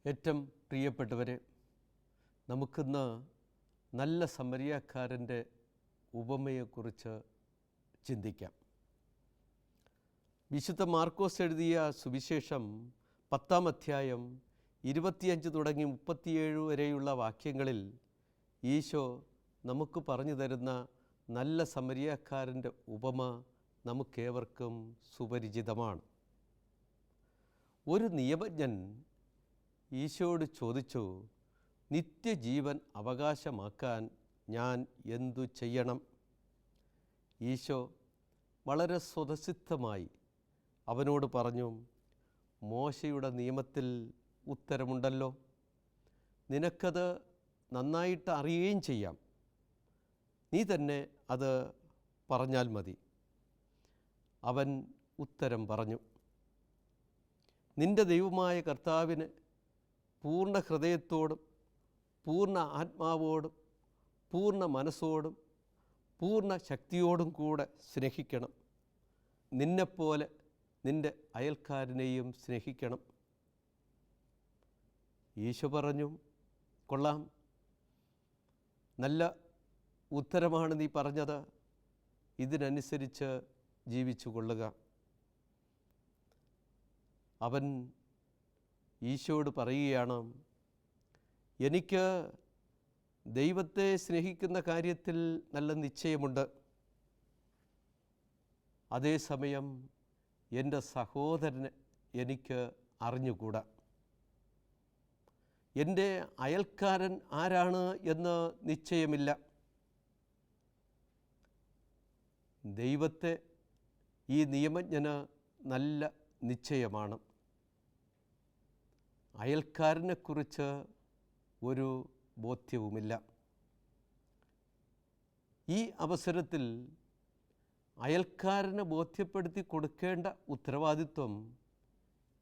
ഏറ്റവും പ്രിയപ്പെട്ടവരെ, നമുക്കിന്ന് നല്ല സമരിയാക്കാരൻ്റെ ഉപമയെക്കുറിച്ച് ചിന്തിക്കാം. വിശുദ്ധ മാർക്കോസ് എഴുതിയ സുവിശേഷം 10-ാം അധ്യായം 25 തുടങ്ങി 37 വരെയുള്ള വാക്യങ്ങളിൽ ഈശോ നമുക്ക് പറഞ്ഞു തരുന്ന നല്ല സമരിയാക്കാരൻ്റെ ഉപമ നമുക്കേവർക്കും സുപരിചിതമാണ്. ഒരു നിയമജ്ഞൻ ഈശോയോട് ചോദിച്ചു, നിത്യജീവൻ അവകാശമാക്കാൻ ഞാൻ എന്തു ചെയ്യണം? ഈശോ വളരെ സ്വതസിദ്ധമായി അവനോട് പറഞ്ഞു, മോശയുടെ നിയമത്തിൽ ഉത്തരമുണ്ടല്ലോ, നിനക്കത് നന്നായിട്ട് അറിയുകയും ചെയ്യാം, നീ തന്നെ അത് പറഞ്ഞാൽ മതി. അവൻ ഉത്തരം പറഞ്ഞു, നിൻ്റെ ദൈവമായ കർത്താവിന് പൂർണ്ണ ഹൃദയത്തോടും പൂർണ്ണ ആത്മാവോടും പൂർണ്ണ മനസ്സോടും പൂർണ്ണ ശക്തിയോടും കൂടെ സ്നേഹിക്കണം, നിന്നെപ്പോലെ നിൻ്റെ അയൽക്കാരനെയും സ്നേഹിക്കണം. ഈശോ പറഞ്ഞു, കൊള്ളാം, നല്ല ഉത്തരമാണ് നീ പറഞ്ഞത്, ഇതിനനുസരിച്ച് ജീവിച്ചു കൊള്ളുക. അവൻ ഈശോയോട് പറയുകയാണ്, എനിക്ക് ദൈവത്തെ സ്നേഹിക്കുന്ന കാര്യത്തിൽ നല്ല നിശ്ചയമുണ്ട്, അതേസമയം എൻ്റെ സഹോദരനെ എനിക്ക് അറിഞ്ഞുകൂടാ, എൻ്റെ അയൽക്കാരൻ ആരാണ് എന്ന് നിശ്ചയമില്ല. ദൈവത്തെ ഈ നിയമജ്ഞന് നല്ല നിശ്ചയമാണ്, അയൽക്കാരനെക്കുറിച്ച് ഒരു ബോധ്യവുമില്ല. ഈ അവസരത്തിൽ അയൽക്കാരനെ ബോധ്യപ്പെടുത്തി കൊടുക്കേണ്ട ഉത്തരവാദിത്വം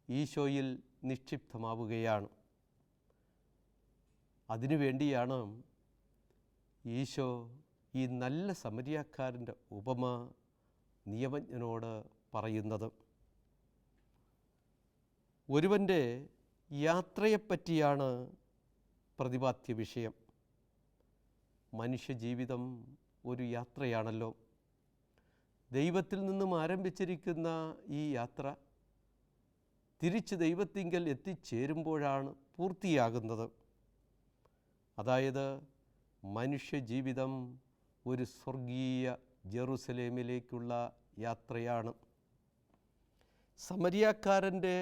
ഈശോയിൽ നിക്ഷിപ്തമാവുകയാണ്. അതിനുവേണ്ടിയാണ് ഈശോ ഈ നല്ല സമരിയാക്കാരൻ്റെ ഉപമ നിയമജ്ഞനോട് പറയുന്നത്. ഒരുവൻ്റെ യാത്രയെപ്പറ്റിയാണ് പ്രതിപാദ്യ വിഷയം. മനുഷ്യജീവിതം ഒരു യാത്രയാണല്ലോ. ദൈവത്തിൽ നിന്നും ആരംഭിച്ചിരിക്കുന്ന ഈ യാത്ര തിരിച്ച് ദൈവത്തിങ്കൽ എത്തിച്ചേരുമ്പോഴാണ് പൂർത്തിയാകുന്നത്. അതായത് മനുഷ്യജീവിതം ഒരു സ്വർഗീയ ജെറുസലേമിലേക്കുള്ള യാത്രയാണ്. സമരിയാക്കാരൻ്റെ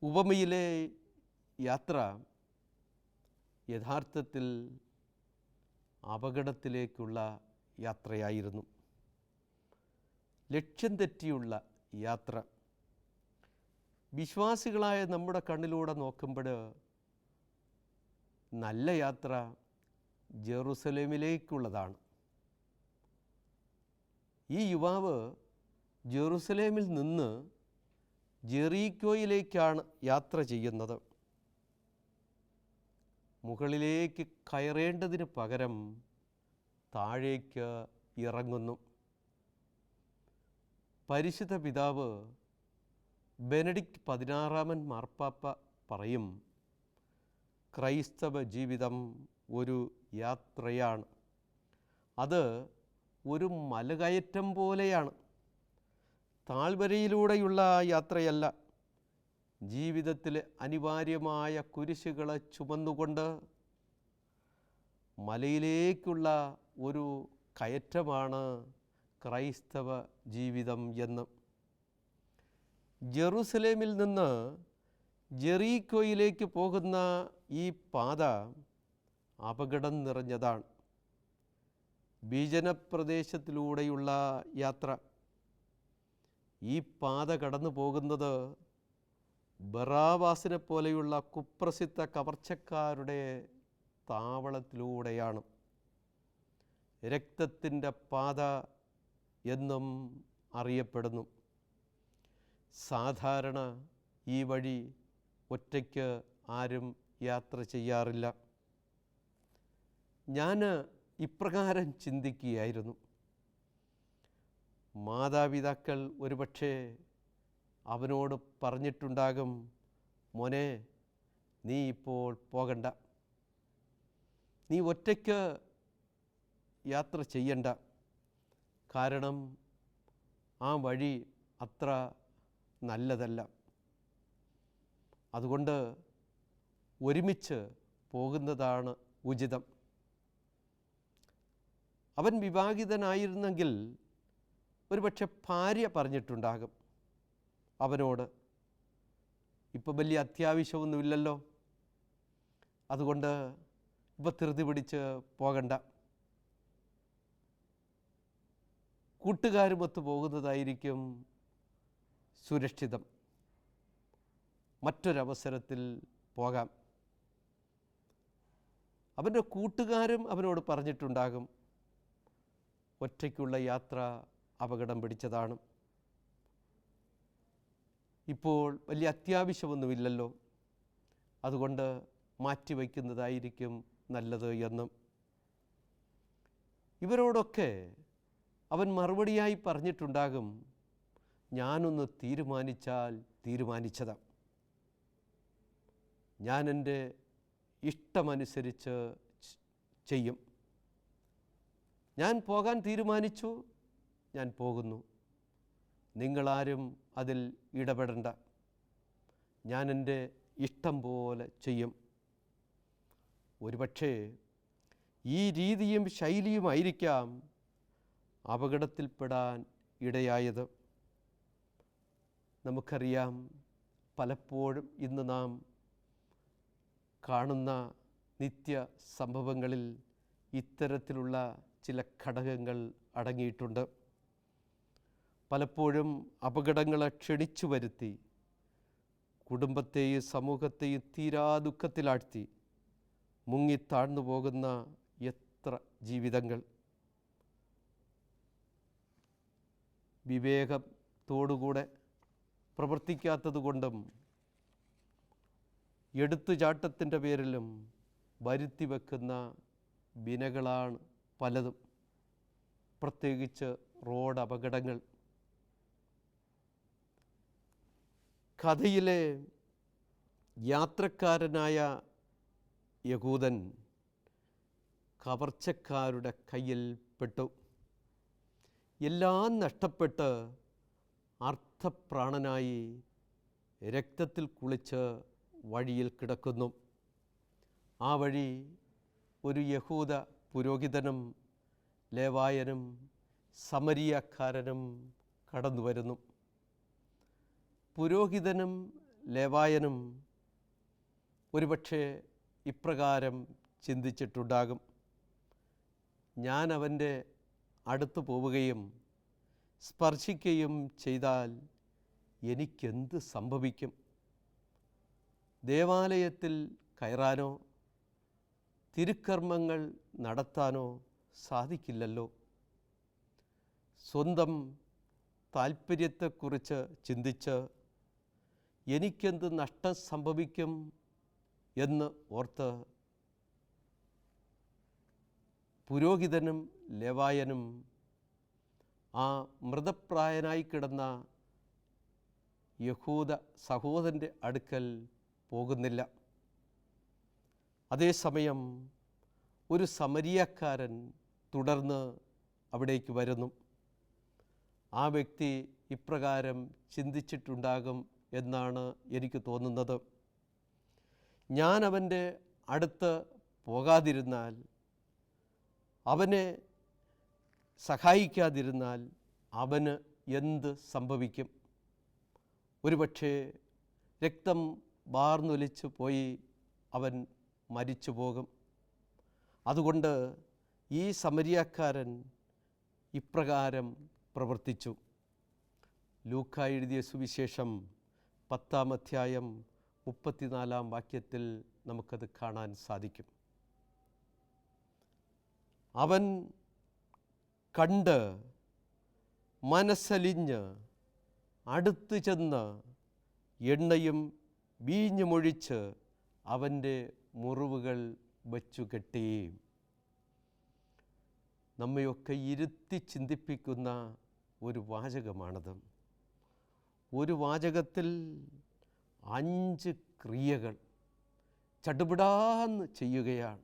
ഉപമയിലെ യാത്ര യഥാർത്ഥത്തിൽ അപകടത്തിലേക്കുള്ള യാത്രയായിരുന്നു, ലക്ഷ്യം തെറ്റിയുള്ള യാത്ര. വിശ്വാസികളായ നമ്മുടെ കണ്ണിലൂടെ നോക്കുമ്പോൾ നല്ല യാത്ര ജെറുസലേമിലേക്കുള്ളതാണ്. ഈ യുവാവ് ജെറുസലേമിൽ നിന്ന് ജെറീക്കോയിലേക്കാണ് യാത്ര ചെയ്യുന്നത്. മുകളിലേക്ക് കയറേണ്ടതിന് പകരം താഴേക്ക് ഇറങ്ങുന്നു. പരിശുദ്ധ പിതാവ് ബെനഡിക്റ്റ് 16-ാമൻ മാർപ്പാപ്പ പറയും, ക്രൈസ്തവ ജീവിതം ഒരു യാത്രയാണ്. അത് ഒരു മലകയറ്റം പോലെയാണ്, താഴ്വരയിലൂടെയുള്ള യാത്രയല്ല. ജീവിതത്തിലെ അനിവാര്യമായ കുരിശുകളെ ചുമന്നുകൊണ്ട് മലയിലേക്കുള്ള ഒരു കയറ്റമാണ് ക്രൈസ്തവ ജീവിതം എന്ന്. ജെറുസലേമിൽ നിന്ന് ജെറീക്കോയിലേക്ക് പോകുന്ന ഈ പാത അപകടം നിറഞ്ഞതാണ്. വിജനപ്രദേശത്തിലൂടെയുള്ള യാത്ര. ഈ പാത കടന്നു പോകുന്നത് ബറാബാസിനെ പോലെയുള്ള കുപ്രസിദ്ധ കവർച്ചക്കാരുടെ താവളത്തിലൂടെയാണ്. രക്തത്തിൻ്റെ പാത എന്നും അറിയപ്പെടുന്നു. സാധാരണ ഈ വഴി ഒറ്റയ്ക്ക് ആരും യാത്ര ചെയ്യാറില്ല. ഞാൻ ഇപ്രകാരം ചിന്തിക്കുകയായിരുന്നു, മാതാപിതാക്കൾ ഒരുപക്ഷെ അവനോട് പറഞ്ഞിട്ടുണ്ടാകും, മോനെ, നീ ഇപ്പോൾ പോകണ്ട, നീ ഒറ്റയ്ക്ക് യാത്ര ചെയ്യണ്ട, കാരണം ആ വഴി അത്ര നല്ലതല്ല. അതുകൊണ്ട് ഒരുമിച്ച് പോകുന്നതാണ് ഉചിതം. അവൻ വിവാഹിതനായിരുന്നെങ്കിൽ ഒരുപക്ഷെ ഭാര്യ പറഞ്ഞിട്ടുണ്ടാകും അവനോട്, ഇപ്പം വലിയ അത്യാവശ്യമൊന്നുമില്ലല്ലോ, അതുകൊണ്ട് ഇപ്പം ധൃതി പിടിച്ച് പോകണ്ട, കൂട്ടുകാരുമൊത്ത് പോകുന്നതായിരിക്കും സുരക്ഷിതം, മറ്റൊരവസരത്തിൽ പോകാം. അവൻ്റെ കൂട്ടുകാരും അവനോട് പറഞ്ഞിട്ടുണ്ടാകും, ഒറ്റയ്ക്കുള്ള യാത്ര അപകടം പിടിച്ചതാണ്, ഇപ്പോൾ വലിയ അത്യാവശ്യമൊന്നുമില്ലല്ലോ, അതുകൊണ്ട് മാറ്റിവെക്കുന്നതായിരിക്കും നല്ലത് എന്നും. ഇവരോടൊക്കെ അവൻ മറുപടിയായി പറഞ്ഞിട്ടുണ്ടാകും, ഞാനൊന്ന് തീരുമാനിച്ചാൽ തീരുമാനിച്ചതാ, ഞാൻ എൻ്റെ ഇഷ്ടമനുസരിച്ച് ചെയ്യും, ഞാൻ പോകാൻ തീരുമാനിച്ചു, ഞാൻ പോകുന്നു, നിങ്ങളാരും അതിൽ ഇടപെടണ്ട, ഞാൻ എൻ്റെ ഇഷ്ടം പോലെ ചെയ്യും. ഒരുപക്ഷേ ഈ രീതിയും ശൈലിയുമായിരിക്കാം അപകടത്തിൽപ്പെടാൻ ഇടയായത്. നമുക്കറിയാം, പലപ്പോഴും ഇന്ന് നാം കാണുന്ന നിത്യ സംഭവങ്ങളിൽ ഇത്തരത്തിലുള്ള ചില ഘടകങ്ങൾ അടങ്ങിയിട്ടുണ്ട്. പലപ്പോഴും അപകടങ്ങളെ ക്ഷണിച്ചു വരുത്തി കുടുംബത്തെയും സമൂഹത്തെയും തീരാ ദുഃഖത്തിലാഴ്ത്തി മുങ്ങിത്താഴ്ന്നു പോകുന്ന എത്ര ജീവിതങ്ങൾ. വിവേകത്തോടുകൂടെ പ്രവർത്തിക്കാത്തതുകൊണ്ടും എടുത്തുചാട്ടത്തിൻ്റെ പേരിലും വരുത്തി വെക്കുന്ന വിനകളാണ് പലതും, പ്രത്യേകിച്ച് റോഡ് അപകടങ്ങൾ. കഥയിലെ യാത്രക്കാരനായ യഹൂദൻ കവർച്ചക്കാരുടെ കയ്യിൽ പെട്ടു. എല്ലാം നഷ്ടപ്പെട്ട് അർത്ഥപ്രാണനായി രക്തത്തിൽ കുളിച്ച് വഴിയിൽ കിടക്കുന്നു. ആ വഴി ഒരു യഹൂദ പുരോഹിതനും ലേവായനും സമരിയക്കാരനും കടന്നു വരുന്നു. പുരോഹിതനും ലേവായനും ഒരുപക്ഷെ ഇപ്രകാരം ചിന്തിച്ചിട്ടുണ്ടാകും, ഞാൻ അവൻ്റെ അടുത്ത് പോവുകയും സ്പർശിക്കുകയും ചെയ്താൽ എനിക്കെന്ത് സംഭവിക്കും? ദേവാലയത്തിൽ കയറാനോ തിരുക്കർമ്മങ്ങൾ നടത്താനോ സാധിക്കില്ലല്ലോ. സ്വന്തം താൽപ്പര്യത്തെക്കുറിച്ച് ചിന്തിച്ച് എനിക്കെന്ത് നഷ്ടം സംഭവിക്കും എന്ന് ഓർത്ത് പുരോഹിതനും ലേവായനും ആ മൃതപ്രായനായി കിടന്ന യഹൂദ സഹോദരൻ്റെ അടുക്കൽ പോകുന്നില്ല. അതേസമയം ഒരു സമരിയക്കാരൻ തുടർന്ന് അവിടേക്ക് വരുന്നു. ആ വ്യക്തി ഇപ്രകാരം ചിന്തിച്ചിട്ടുണ്ടാകും എന്നാണ് എനിക്ക് തോന്നുന്നത്, ഞാൻ അവൻ്റെ അടുത്ത് പോകാതിരുന്നാൽ, അവനെ സഹായിക്കാതിരുന്നാൽ അവന് എന്ത് സംഭവിക്കും? ഒരുപക്ഷെ രക്തം വാർന്നൊലിച്ചു പോയി അവൻ മരിച്ചു പോകും. അതുകൊണ്ട് ഈ സമരിയക്കാരൻ ഇപ്രകാരം പ്രവർത്തിച്ചു. ലൂക്കാ എഴുതിയ സുവിശേഷം 10-ാം അധ്യായം 34-ാം വാക്യത്തിൽ നമുക്കത് കാണാൻ സാധിക്കും. അവൻ കണ്ട് മനസ്സലിഞ്ഞ് അടുത്തു ചെന്ന് എണ്ണയും വീഞ്ഞുമൊഴിച്ച് അവൻ്റെ മുറിവുകൾ വച്ചു കെട്ടി. നമ്മയൊക്കെ ഇരുത്തി ചിന്തിപ്പിക്കുന്ന ഒരു വാചകമാണത്. ഒരു വാചകത്തിൽ 5 ക്രിയകൾ ചടുപിടാന്ന് ചെയ്യുകയാണ്.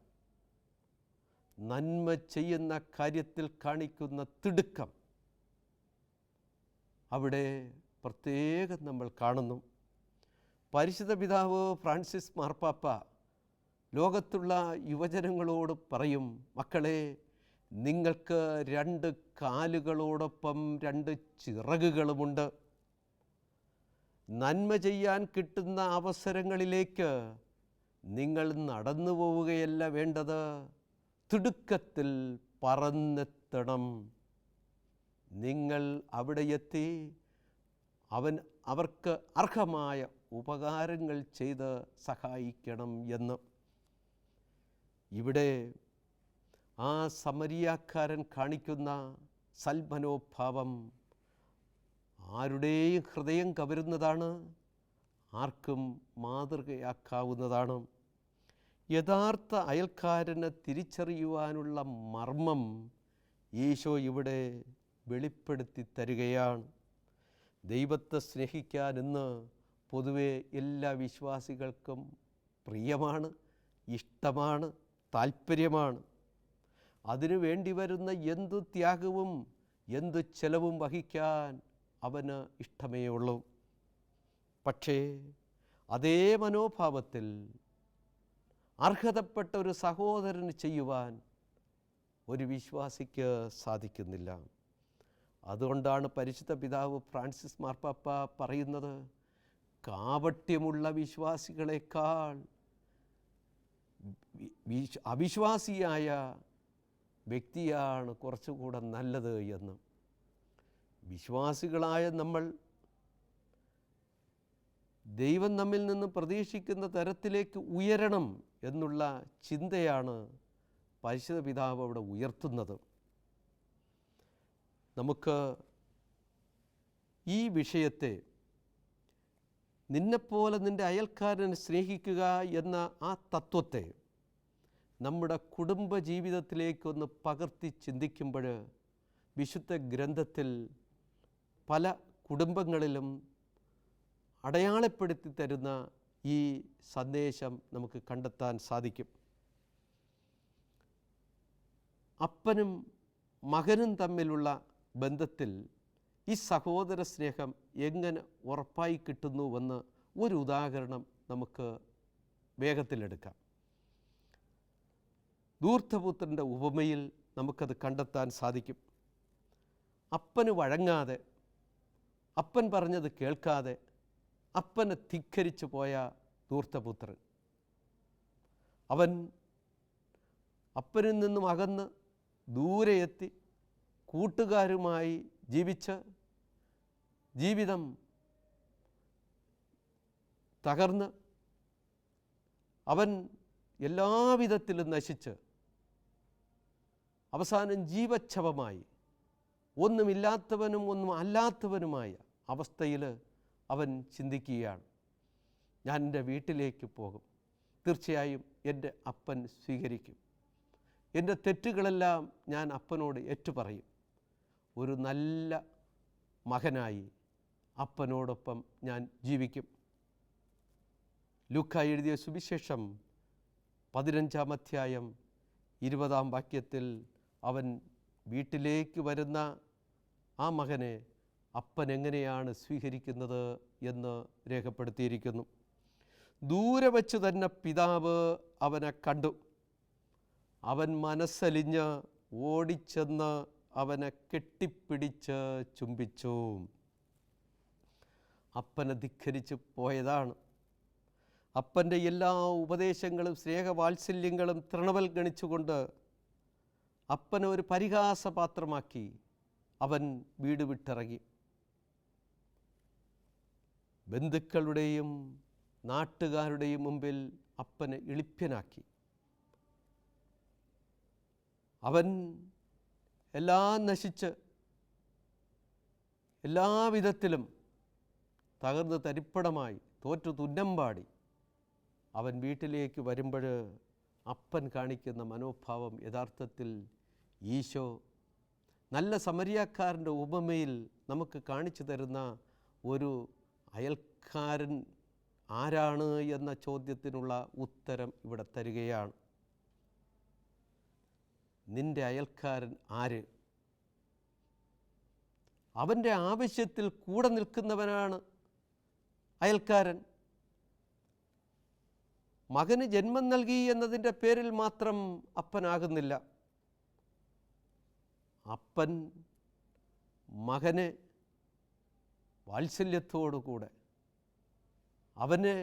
നന്മ ചെയ്യുന്ന കാര്യത്തിൽ കാണിക്കുന്ന തിടുക്കം അവിടെ പ്രത്യേകം നമ്മൾ കാണുന്നു. പരിശുദ്ധ പിതാവ് ഫ്രാൻസിസ് മാർപ്പാപ്പ ലോകത്തുള്ള യുവജനങ്ങളോട് പറയും, മക്കളെ, നിങ്ങൾക്ക് 2 കാലുകളോടൊപ്പം 2 ചിറകുകളുമുണ്ട്. നന്മ ചെയ്യാൻ കിട്ടുന്ന അവസരങ്ങളിലേക്ക് നിങ്ങൾ നടന്നു പോവുകയല്ല വേണ്ടത്, തിടുക്കത്തിൽ പറന്നെത്തണം. നിങ്ങൾ അവിടെ എത്തി അവർക്ക് അർഹമായ ഉപകാരങ്ങൾ ചെയ്ത് സഹായിക്കണം എന്ന്. ഇവിടെ ആ സമരിയാക്കാരൻ കാണിക്കുന്ന സൽമനോഭാവം ആരുടെയും ഹൃദയം കവരുന്നതാണ്, ആർക്കും മാതൃകയാക്കാവുന്നതാണ്. യഥാർത്ഥ അയൽക്കാരനെ തിരിച്ചറിയുവാനുള്ള മർമ്മം ഈശോ ഇവിടെ വെളിപ്പെടുത്തി തരികയാണ്. ദൈവത്തെ സ്നേഹിക്കാൻ ഇന്ന് പൊതുവെ എല്ലാ വിശ്വാസികൾക്കും പ്രിയമാണ്, ഇഷ്ടമാണ്, താല്പര്യമാണ്. അതിനു വേണ്ടി വരുന്ന എന്തു ത്യാഗവും എന്തു ചെലവും വഹിക്കാൻ അവന് ഇഷ്ടമേ ഉള്ളൂ. പക്ഷേ അതേ മനോഭാവത്തിൽ അർഹതപ്പെട്ട ഒരു സഹോദരന് ചെയ്യുവാൻ ഒരു വിശ്വാസിക്ക് സാധിക്കുന്നില്ല. അതുകൊണ്ടാണ് പരിശുദ്ധ പിതാവ് ഫ്രാൻസിസ് മാർപ്പാപ്പ പറയുന്നത്, കാപട്യമുള്ള വിശ്വാസികളെക്കാൾ അവിശ്വാസിയായ വ്യക്തിയാണ് കുറച്ചുകൂടെ നല്ലത് എന്ന്. വിശ്വാസികളായ നമ്മൾ ദൈവം നമ്മിൽ നിന്ന് പ്രതീക്ഷിക്കുന്ന തരത്തിലേക്ക് ഉയരണം എന്നുള്ള ചിന്തയാണ് പരിശുദ്ധ പിതാവ് അവിടെ ഉയർത്തുന്നത്. നമുക്ക് ഈ വിഷയത്തെ, നിന്നെപ്പോലെ നിൻ്റെ അയൽക്കാരനെ സ്നേഹിക്കുക എന്ന ആ തത്വത്തെ നമ്മുടെ കുടുംബ ജീവിതത്തിലേക്കൊന്ന് പകർത്തി ചിന്തിക്കുമ്പോൾ വിശുദ്ധ ഗ്രന്ഥത്തിൽ പല കുടുംബങ്ങളിലും അടയാളപ്പെടുത്തി തരുന്ന ഈ സന്ദേശം നമുക്ക് കണ്ടെത്താൻ സാധിക്കും. അപ്പനും മകനും തമ്മിലുള്ള ബന്ധത്തിൽ ഈ സഹോദര സ്നേഹം എങ്ങനെ ഉറപ്പായി കിട്ടുന്നുവെന്ന് ഒരു ഉദാഹരണം നമുക്ക് വേഗത്തിലെടുക്കാം. ധൂർത്തപുത്രൻ്റെ ഉപമയിൽ നമുക്കത് കണ്ടെത്താൻ സാധിക്കും. അപ്പന് വഴങ്ങാതെ, അപ്പൻ പറഞ്ഞത് കേൾക്കാതെ അപ്പനെ ധിക്കരിച്ചു പോയ ധൂർത്തപുത്രൻ, അവൻ അപ്പനിൽ നിന്നും അകന്ന് ദൂരെ എത്തി കൂട്ടുകാരുമായി ജീവിച്ച് ജീവിതം തകർന്ന് അവൻ എല്ലാവിധത്തിലും നശിച്ച് അവസാനം ജീവച്ഛവമായി ഒന്നുമില്ലാത്തവനും ഒന്നും അല്ലാത്തവനുമായ അവസ്ഥയിൽ അവൻ ചിന്തിക്കുകയാണ്, ഞാൻ എൻ്റെ വീട്ടിലേക്ക് പോകും, തീർച്ചയായും എൻ്റെ അപ്പൻ സ്വീകരിക്കും, എൻ്റെ തെറ്റുകളെല്ലാം ഞാൻ അപ്പനോട് ഏറ്റുപറയും, ഒരു നല്ല മകനായി അപ്പനോടൊപ്പം ഞാൻ ജീവിക്കും. ലൂക്കാ എഴുതിയ സുവിശേഷം 15-ാം അധ്യായം 20-ാം വാക്യത്തിൽ അവൻ വീട്ടിലേക്ക് വരുന്ന ആ മകനെ അപ്പൻ എങ്ങനെയാണ് സ്വീകരിക്കുന്നത് എന്ന് രേഖപ്പെടുത്തിയിരിക്കുന്നു. ദൂരെ വച്ച് തന്നെ പിതാവ് അവനെ കണ്ടു. അവൻ മനസ്സലിഞ്ഞ് ഓടിച്ചെന്ന് അവനെ കെട്ടിപ്പിടിച്ച് ചുംബിച്ചു. അപ്പനെ ധിക്കരിച്ച് പോയതാണ്. അപ്പൻ്റെ എല്ലാ ഉപദേശങ്ങളും സ്നേഹവാത്സല്യങ്ങളും തൃണവൽഗണിച്ചുകൊണ്ട് അപ്പനെ ഒരു പരിഹാസപാത്രമാക്കി അവൻ വീട് വിട്ടിറങ്ങി. ബന്ധുക്കളുടെയും നാട്ടുകാരുടെയും മുമ്പിൽ അപ്പനെ എളിപ്യനാക്കി. അവൻ എല്ലാം നശിച്ച് എല്ലാവിധത്തിലും തകർന്ന് തരിപ്പണമായി തോറ്റു തുന്നമ്പാടി അവൻ വീട്ടിലേക്ക് വരുമ്പോൾ അപ്പൻ കാണിക്കുന്ന മനോഭാവം യഥാർത്ഥത്തിൽ ഈശോ നല്ല സമരിയാക്കാരൻ്റെ ഉപമയിൽ നമുക്ക് കാണിച്ചു തരുന്ന ഒരു അയൽക്കാരൻ ആരാണ് എന്ന ചോദ്യത്തിനുള്ള ഉത്തരം ഇവിടെ തരികയാണ്. നിന്റെ അയൽക്കാരൻ ആര്? അവൻ്റെ ആവശ്യത്തിൽ കൂടെ നിൽക്കുന്നവനാണ് അയൽക്കാരൻ. മകന് ജന്മം നൽകി എന്നതിൻ്റെ പേരിൽ മാത്രം അപ്പനാകുന്നില്ല. അപ്പൻ മകനെ വാത്സല്യത്തോടുകൂടെ അവനെ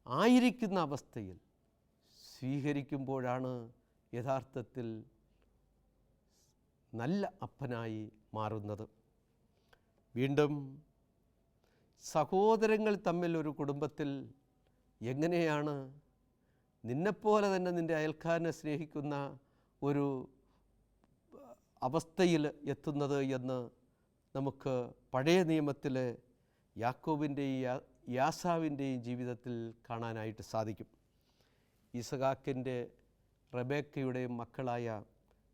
ആയിരിക്കുന്ന അവസ്ഥയിൽ സ്വീകരിക്കുമ്പോഴാണ് യഥാർത്ഥത്തിൽ നല്ല അപ്പനായി മാറുന്നത്. വീണ്ടും സഹോദരങ്ങൾ തമ്മിൽ ഒരു കുടുംബത്തിൽ എങ്ങനെയാണ് നിന്നെപ്പോലെ തന്നെ നിൻ്റെ അയൽക്കാരനെ സ്നേഹിക്കുന്ന ഒരു അവസ്ഥയിൽ എത്തുന്നത് എന്ന് നമുക്ക് പഴയ നിയമത്തിലെ യാക്കോബിൻ്റെയും യാസാവിൻ്റെയും ജീവിതത്തിൽ കാണാനായിട്ട് സാധിക്കും. ഇസഹാക്കിൻ്റെ റെബേക്കയുടെയും മക്കളായ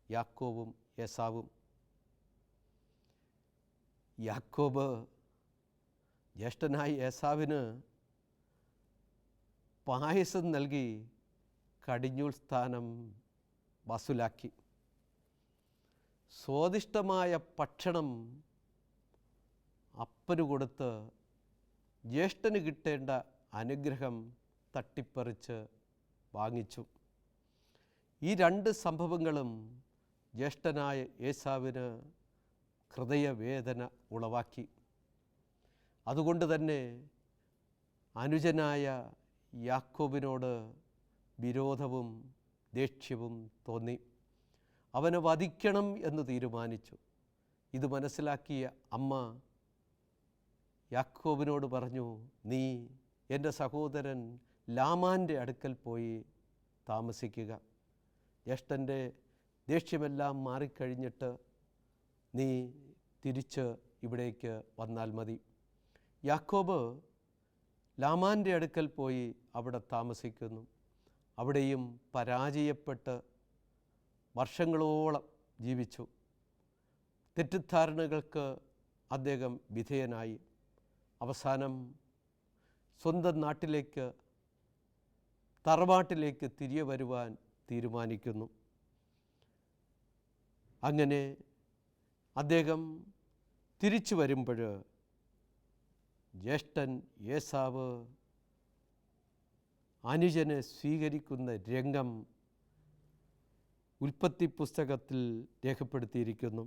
യാക്കോബും ഏസാവും. യാക്കോബ് ജ്യേഷ്ഠനായ ഏസാവിന് പായസം നൽകി കടിഞ്ഞൂൽ സ്ഥാനം വസൂലാക്കി. സ്വാദിഷ്ടമായ ഭക്ഷണം അപ്പന് കൊടുത്ത് ജ്യേഷ്ഠന് കിട്ടേണ്ട അനുഗ്രഹം തട്ടിപ്പറിച്ച് വാങ്ങിച്ചു. ഈ രണ്ട് സംഭവങ്ങളും ജ്യേഷ്ഠനായ ഏസാവിന് ഹൃദയവേദന ഉളവാക്കി. അതുകൊണ്ട് തന്നെ അനുജനായ യാക്കോബിനോട് വിരോധവും ദേഷ്യവും തോന്നി. അവനെ വധിക്കണം എന്ന് തീരുമാനിച്ചു. ഇത് മനസ്സിലാക്കിയ അമ്മ യാക്കോബിനോട് പറഞ്ഞു, നീ എൻ്റെ സഹോദരൻ ലാമാൻ്റെ അടുക്കൽ പോയി താമസിക്കുക. ജ്യേഷ്ഠൻ്റെ ദേഷ്യമെല്ലാം മാറിക്കഴിഞ്ഞിട്ട് നീ തിരിച്ച് ഇവിടേക്ക് വന്നാൽ മതി. യാക്കോബ് ലാമാൻ്റെ അടുക്കൽ പോയി അവിടെ താമസിക്കുന്നു. അവിടെയും പരാജയപ്പെട്ട് വർഷങ്ങളോളം ജീവിച്ചു. തെറ്റിദ്ധാരണകൾക്ക് അദ്ദേഹം വിധേയനായി. അവസാനം സ്വന്തം നാട്ടിലേക്ക്, തറവാട്ടിലേക്ക് തിരികെ വരുവാൻ തീരുമാനിക്കുന്നു. അങ്ങനെ അദ്ദേഹം തിരിച്ചു വരുമ്പോൾ ജ്യേഷ്ഠൻ ഏസാവ് അനുജനെ സ്വീകരിക്കുന്ന രംഗം ഉൽപ്പത്തി പുസ്തകത്തിൽ രേഖപ്പെടുത്തിയിരിക്കുന്നു.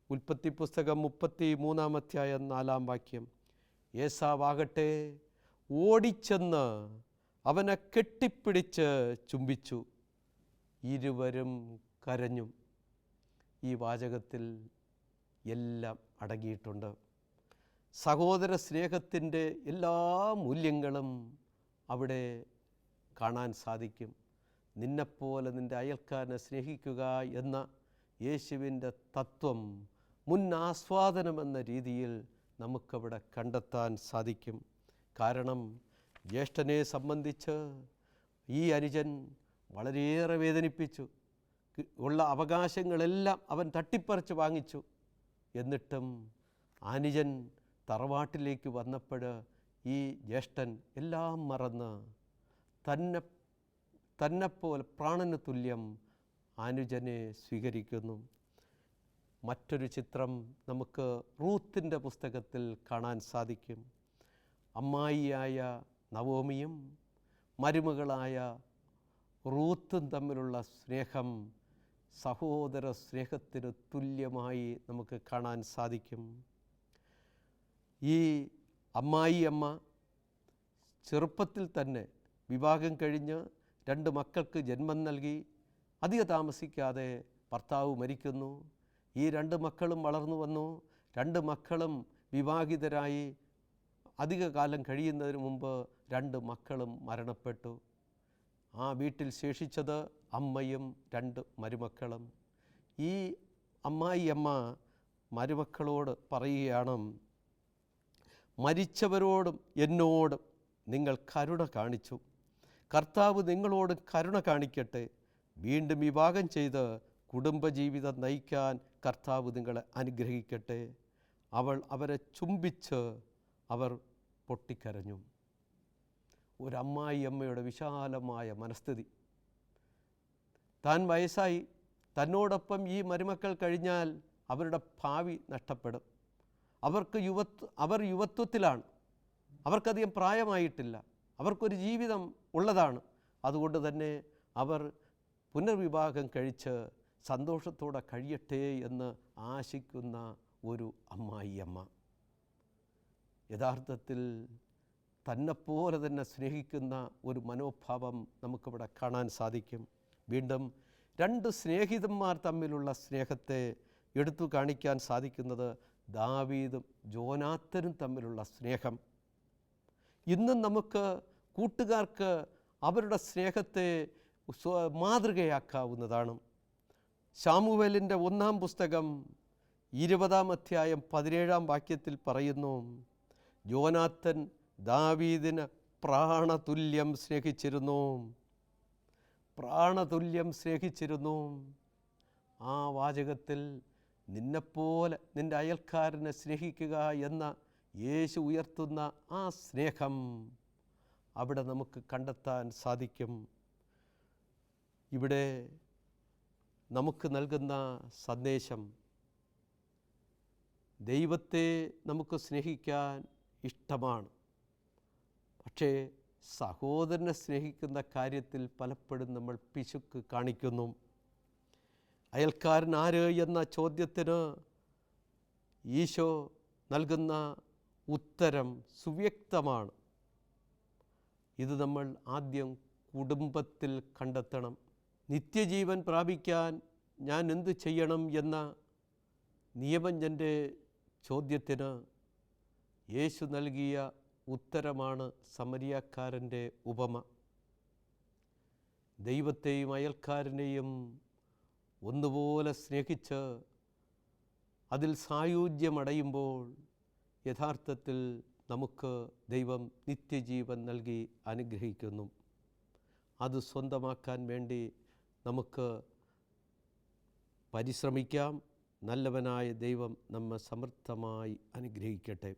ഉൽപ്പത്തി പുസ്തകം 33 അധ്യായം 4 വാക്യം. ഏസാവാകട്ടെ ഓടിച്ചെന്ന് അവനെ കെട്ടിപ്പിടിച്ച് ചുംബിച്ചു, ഇരുവരും കരഞ്ഞു. ഈ വാചകത്തിൽ എല്ലാം അടങ്ങിയിട്ടുണ്ട്. സഹോദര സ്നേഹത്തിൻ്റെ എല്ലാ മൂല്യങ്ങളും അവിടെ കാണാൻ സാധിക്കും. നിന്നെപ്പോലെ നിൻ്റെ അയൽക്കാരനെ സ്നേഹിക്കുക എന്ന യേശുവിൻ്റെ തത്വം മുൻ ആസ്വാദനമെന്ന രീതിയിൽ നമുക്കവിടെ കണ്ടെത്താൻ സാധിക്കും. കാരണം ജ്യേഷ്ഠനെ സംബന്ധിച്ച് ഈ അനുജൻ വളരെയേറെ വേദനിപ്പിച്ചു. ഉള്ള അവകാശങ്ങളെല്ലാം അവൻ തട്ടിപ്പറിച്ച് വാങ്ങിച്ചു. എന്നിട്ടും അനുജൻ തറവാട്ടിലേക്ക് വന്നപ്പോൾ ഈ ജ്യേഷ്ഠൻ എല്ലാം മറന്ന് തന്നെപ്പോലെ പ്രാണന് തുല്യം അനുജനെ സ്വീകരിക്കുന്നു. മറ്റൊരു ചിത്രം നമുക്ക് റൂത്തിൻ്റെ പുസ്തകത്തിൽ കാണാൻ സാധിക്കും. അമ്മായിയായ നവോമിയും മരുമകളായ റൂത്തും തമ്മിലുള്ള സ്നേഹം സഹോദര സ്നേഹത്തിന് തുല്യമായി നമുക്ക് കാണാൻ സാധിക്കും. ഈ അമ്മായിയമ്മ ചെറുപ്പത്തിൽ തന്നെ വിവാഹം കഴിഞ്ഞ് 2 മക്കൾക്ക് ജന്മം നൽകി. അധിക താമസിക്കാതെ ഭർത്താവ് മരിക്കുന്നു. ഈ 2 മക്കളും വളർന്നു വന്നു. 2 മക്കളും വിവാഹിതരായി. അധിക കാലം കഴിയുന്നതിന് മുമ്പ് 2 മക്കളും മരണപ്പെട്ടു. ആ വീട്ടിൽ ശേഷിച്ചത് അമ്മയും 2 മരുമക്കളും. ഈ അമ്മായിയമ്മ മരുമക്കളോട് പറയുകയാണ്, മരിച്ചവരോടും എന്നോടും നിങ്ങൾ കരുണ കാണിച്ചു. കർത്താവ് നിങ്ങളോട് കരുണ കാണിക്കട്ടെ. വീണ്ടും വിവാഹം ചെയ്ത് കുടുംബജീവിതം നയിക്കാൻ കർത്താവ് നിങ്ങളെ അനുഗ്രഹിക്കട്ടെ. അവൾ അവരെ ചുംബിച്ച് അവർ പൊട്ടിക്കരഞ്ഞു. ഒരമ്മായിയമ്മയുടെ വിശാലമായ മനസ്ഥിതി. താൻ വയസ്സായി, തന്നോടൊപ്പം ഈ മരുമക്കൾ കഴിഞ്ഞാൽ അവരുടെ ഭാവി നഷ്ടപ്പെടും. അവർ യുവത്വത്തിലാണ്, അവർക്കധികം പ്രായമായിട്ടില്ല, അവർക്കൊരു ജീവിതം ഉള്ളതാണ്. അതുകൊണ്ട് തന്നെ അവർ പുനർവിവാഹം കഴിച്ച് സന്തോഷത്തോടെ കഴിയട്ടെ എന്ന് ആശിക്കുന്ന ഒരു അമ്മായിയമ്മ. യഥാർത്ഥത്തിൽ തന്നെപ്പോലെ തന്നെ സ്നേഹിക്കുന്ന ഒരു മനോഭാവം നമുക്കിവിടെ കാണാൻ സാധിക്കും. വീണ്ടും രണ്ട് സ്നേഹിതന്മാർ തമ്മിലുള്ള സ്നേഹത്തെ എടുത്തു കാണിക്കാൻ സാധിക്കുന്നത് ദാവീദും ജോനാത്തനും തമ്മിലുള്ള സ്നേഹം. ഇന്നും നമുക്ക് കൂട്ടുകാർക്ക് അവരുടെ സ്നേഹത്തെ മാതൃകയാക്കാവുന്നതാണ്. ശമൂവേലിൻ്റെ 1-ാം പുസ്തകം 20-ാം അധ്യായം 17-ാം വാക്യത്തിൽ പറയുന്നു, ജോനാത്തൻ ദാവീദിന് പ്രാണതുല്യം സ്നേഹിച്ചിരുന്നു. പ്രാണതുല്യം സ്നേഹിച്ചിരുന്നു. ആ വാചകത്തിൽ നിന്നെപ്പോലെ നിൻ്റെ അയൽക്കാരനെ സ്നേഹിക്കുക എന്ന യേശു ഉയർത്തുന്ന ആ സ്നേഹം അവിടെ നമുക്ക് കണ്ടെത്താൻ സാധിക്കും. ഇവിടെ നമുക്ക് നൽകുന്ന സന്ദേശം, ദൈവത്തെ നമുക്ക് സ്നേഹിക്കാൻ ഇഷ്ടമാണ്, പക്ഷേ സഹോദരനെ സ്നേഹിക്കുന്ന കാര്യത്തിൽ പലപ്പോഴും നമ്മൾ പിശുക്ക് കാണിക്കുന്നു. അയൽക്കാരൻ ആര് എന്ന ചോദ്യത്തിന് ഈശോ നൽകുന്ന ഉത്തരം സുവ്യക്തമാണ്. ഇത് നമ്മൾ ആദ്യം കുടുംബത്തിൽ കണ്ടെത്തണം. നിത്യജീവൻ പ്രാപിക്കാൻ ഞാൻ എന്തു ചെയ്യണം എന്ന നിയമജ്ഞൻ്റെ ചോദ്യത്തിന് യേശു നൽകിയ ഉത്തരമാണ് സമരിയാക്കാരൻ്റെ ഉപമ. ദൈവത്തെയും അയൽക്കാരനെയും ഒന്നുപോലെ സ്നേഹിച്ച് അതിൽ സായുജ്യമടയുമ്പോൾ യഥാർത്ഥത്തിൽ നമുക്ക് ദൈവം നിത്യജീവൻ നൽകി അനുഗ്രഹിക്കുന്നു. അത് സ്വന്തമാക്കാൻ വേണ്ടി നമുക്ക് പരിശ്രമിക്കാം. നല്ലവനായ ദൈവം നമ്മെ സമൃദ്ധമായി അനുഗ്രഹിക്കട്ടെ.